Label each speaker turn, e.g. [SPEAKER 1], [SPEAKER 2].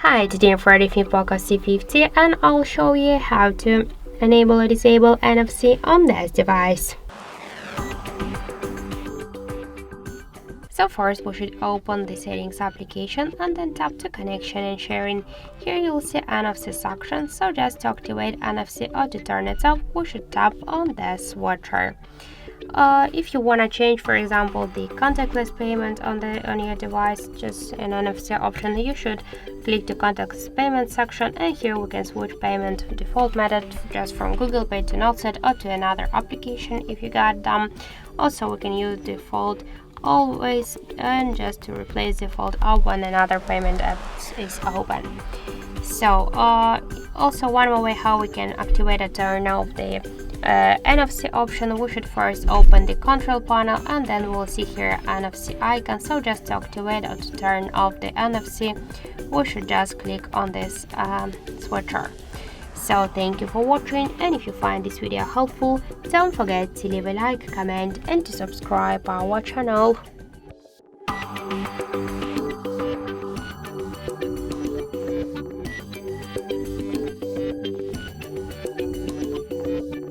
[SPEAKER 1] Hi, today I'm ready for POCO C50 and I'll show you how to enable or disable NFC on this device. So first we should open the settings application and then tap to connection and sharing. Here you'll see NFC section, so just to activate NFC or to turn it off, we should tap on this switcher. If you want to change, for example, the contactless payment on your device, just an NFC option, you should click the contactless payment section, and here we can switch payment default method just from Google Pay to Noteset or to another application if you got them. Also, we can use default always and just to replace default app when another payment app is open. So also one more way how we can activate or turn off the NFC option, we should first open the control panel and then we'll see here NFC icon. So just to activate or to turn off the NFC, we should just click on this switcher. So thank you for watching, and if you find this video helpful, don't forget to leave a like, comment and to subscribe our channel.